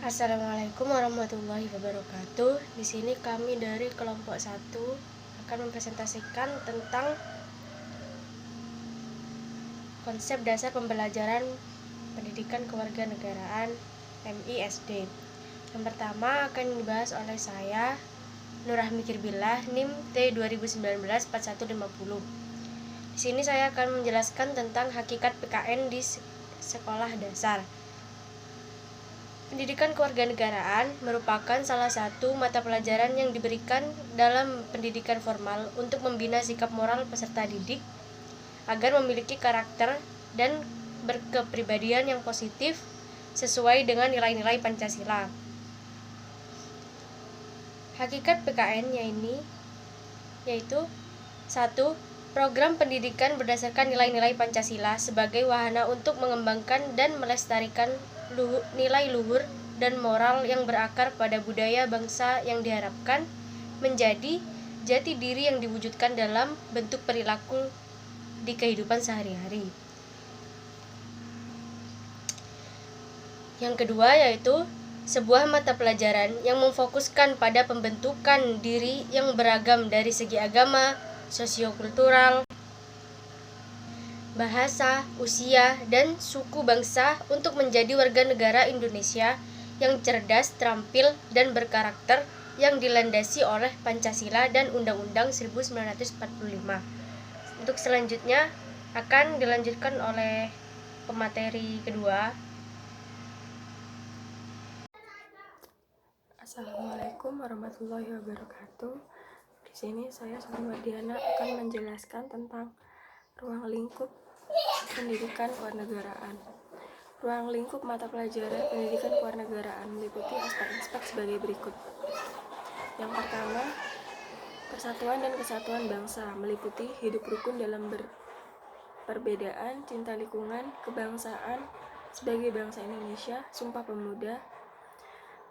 Assalamualaikum warahmatullahi wabarakatuh. Di sini kami dari kelompok 1 akan mempresentasikan tentang konsep dasar pembelajaran pendidikan kewarganegaraan MISD. Yang pertama akan dibahas oleh saya, Nur Rahmi Kirbillah, NIM T2019-4150. Di sini saya akan menjelaskan tentang hakikat PKN di sekolah dasar. Pendidikan kewarganegaraan merupakan salah satu mata pelajaran yang diberikan dalam pendidikan formal untuk membina sikap moral peserta didik agar memiliki karakter dan berkepribadian yang positif sesuai dengan nilai-nilai Pancasila. Hakikat PKN-nya ini yaitu 1. Program pendidikan berdasarkan nilai-nilai Pancasila sebagai wahana untuk mengembangkan dan melestarikan nilai luhur dan moral yang berakar pada budaya bangsa yang diharapkan menjadi jati diri yang diwujudkan dalam bentuk perilaku di kehidupan sehari-hari. Yang kedua yaitu sebuah mata pelajaran yang memfokuskan pada pembentukan diri yang beragam dari segi agama, sosiokultural, bahasa, usia, dan suku bangsa untuk menjadi warga negara Indonesia yang cerdas, terampil, dan berkarakter yang dilandasi oleh Pancasila dan Undang-Undang 1945. Untuk selanjutnya akan dilanjutkan oleh pemateri kedua. Assalamualaikum warahmatullahi wabarakatuh. Di sini saya Sumardiana akan menjelaskan tentang ruang lingkup pendidikan kewarganegaraan. Ruang lingkup mata pelajaran pendidikan kewarganegaraan meliputi aspek-aspek sebagai berikut. Yang pertama, persatuan dan kesatuan bangsa meliputi hidup rukun dalam perbedaan, cinta lingkungan, kebangsaan sebagai bangsa Indonesia, Sumpah Pemuda,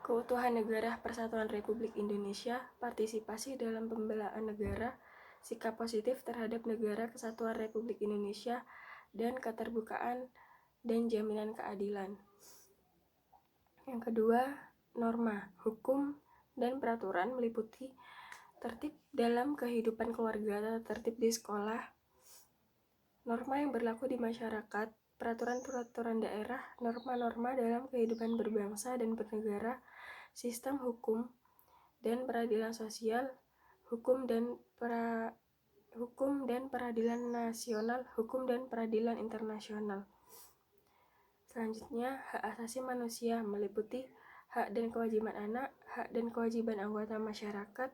keutuhan negara Persatuan Republik Indonesia, partisipasi dalam pembelaan negara, sikap positif terhadap negara Kesatuan Republik Indonesia, dan keterbukaan dan jaminan keadilan. Yang kedua, norma, hukum, dan peraturan meliputi tertib dalam kehidupan keluarga, tertib di sekolah, norma yang berlaku di masyarakat, peraturan-peraturan daerah, norma-norma dalam kehidupan berbangsa dan bernegara, sistem hukum dan peradilan sosial, hukum dan peradilan nasional, hukum dan peradilan internasional. Selanjutnya, hak asasi manusia meliputi hak dan kewajiban anak, hak dan kewajiban anggota masyarakat,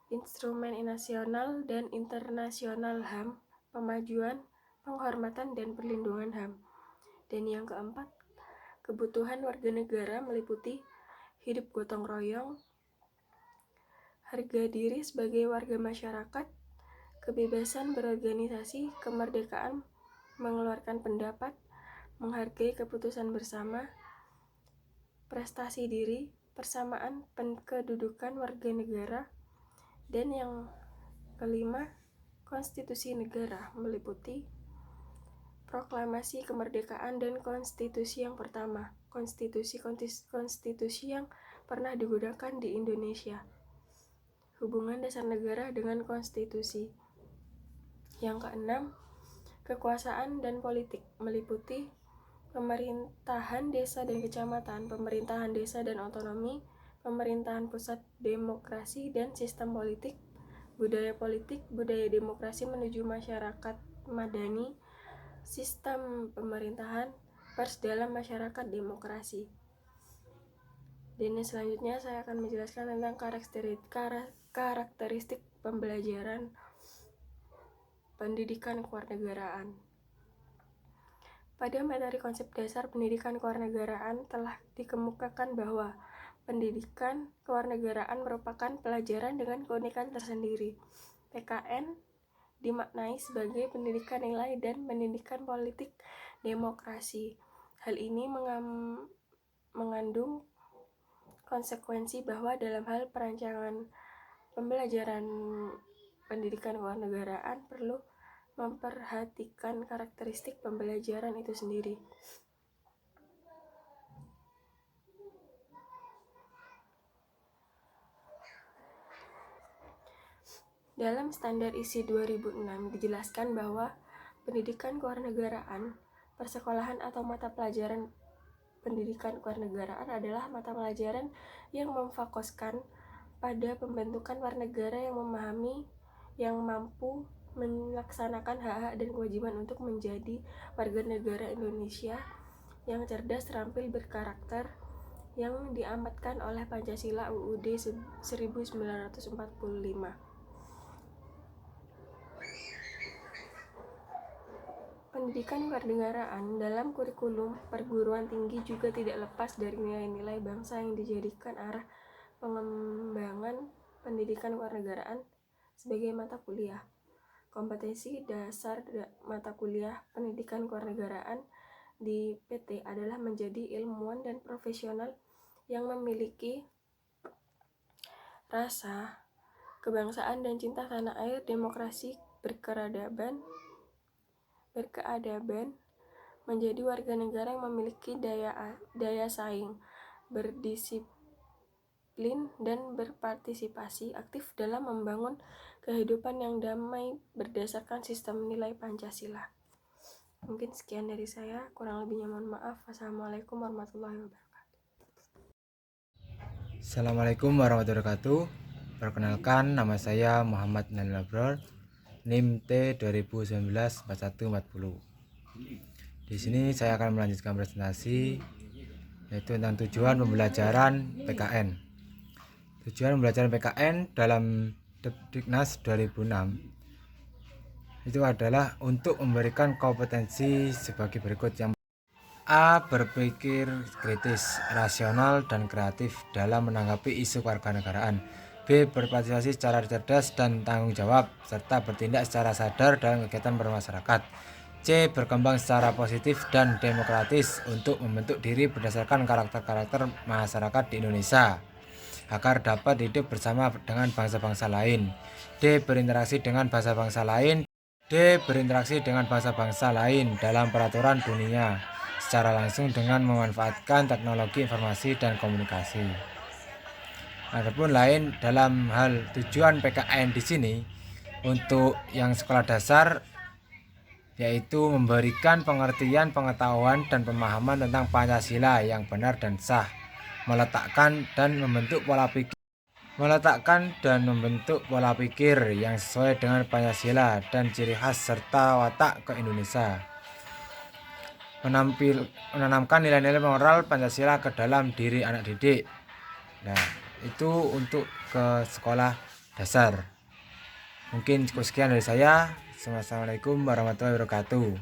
instrumen nasional dan internasional HAM, pemajuan, penghormatan, dan perlindungan HAM. Dan yang keempat, kebutuhan warga negara meliputi hidup gotong royong, harga diri sebagai warga masyarakat, kebebasan berorganisasi, kemerdekaan mengeluarkan pendapat, menghargai keputusan bersama, prestasi diri, persamaan kedudukan warga negara. Dan yang kelima, konstitusi negara meliputi proklamasi kemerdekaan dan konstitusi yang pertama, konstitusi yang pernah digunakan di Indonesia. Hubungan dasar negara dengan konstitusi. Yang keenam, kekuasaan dan politik meliputi pemerintahan desa dan kecamatan, pemerintahan desa dan otonomi, pemerintahan pusat, demokrasi dan sistem politik, budaya demokrasi menuju masyarakat madani, sistem pemerintahan, pers dalam masyarakat demokrasi. Dan selanjutnya saya akan menjelaskan tentang karakteristik pembelajaran pendidikan kewarganegaraan. Pada materi konsep dasar pendidikan kewarganegaraan telah dikemukakan bahwa pendidikan kewarganegaraan merupakan pelajaran dengan keunikan tersendiri. PKN dimaknai sebagai pendidikan nilai dan pendidikan politik demokrasi. Hal ini mengandung konsekuensi bahwa dalam hal perancangan pembelajaran pendidikan kewarganegaraan perlu memperhatikan karakteristik pembelajaran itu sendiri. Dalam Standar Isi 2006 dijelaskan bahwa pendidikan kewarganegaraan, persekolahan atau mata pelajaran pendidikan kewarganegaraan adalah mata pelajaran yang memfokuskan pada pembentukan warganegara yang memahami, yang mampu melaksanakan hak-hak dan kewajiban untuk menjadi warga negara Indonesia yang cerdas, terampil, berkarakter, yang diamatkan oleh Pancasila UUD 1945. Pendidikan kewarganegaraan dalam kurikulum perguruan tinggi juga tidak lepas dari nilai-nilai bangsa yang dijadikan arah pengembangan pendidikan kewarganegaraan sebagai mata kuliah. Kompetensi dasar mata kuliah pendidikan kewarganegaraan di PT adalah menjadi ilmuwan dan profesional yang memiliki rasa kebangsaan dan cinta tanah air, demokrasi, berkeadaban, menjadi warga negara yang memiliki daya saing, berdisiplin, dan berpartisipasi aktif dalam membangun kehidupan yang damai berdasarkan sistem nilai Pancasila. Mungkin sekian dari saya, kurang lebihnya mohon maaf. Wassalamualaikum warahmatullahi wabarakatuh. Assalamualaikum warahmatullahi wabarakatuh. Perkenalkan, nama saya Muhammad Nail Abror, NIM T 2019-4140. Di sini saya akan melanjutkan presentasi yaitu tentang tujuan pembelajaran PKN. Tujuan pembelajaran PKN dalam Diknas 2006 itu adalah untuk memberikan kompetensi sebagai berikut. Yang A. Berpikir kritis, rasional, dan kreatif dalam menanggapi isu kewarganegaraan. B. Berpartisipasi secara cerdas dan tanggung jawab, serta bertindak secara sadar dalam kegiatan bermasyarakat. C. Berkembang secara positif dan demokratis untuk membentuk diri berdasarkan karakter-karakter masyarakat di Indonesia agar dapat hidup bersama dengan bangsa-bangsa lain. D. Berinteraksi dengan bangsa-bangsa lain. D. Berinteraksi dengan bangsa-bangsa lain dalam peraturan dunia secara langsung dengan memanfaatkan teknologi informasi dan komunikasi. Adapun lain dalam hal tujuan PKN di sini untuk yang sekolah dasar yaitu memberikan pengertian, pengetahuan, dan pemahaman tentang Pancasila yang benar dan sah, meletakkan dan membentuk pola pikir yang sesuai dengan Pancasila dan ciri khas serta watak ke Indonesia, menanamkan nilai-nilai moral Pancasila ke dalam diri anak didik. Nah, itu untuk ke sekolah dasar. Mungkin cukup sekian dari saya. Assalamualaikum warahmatullahi wabarakatuh.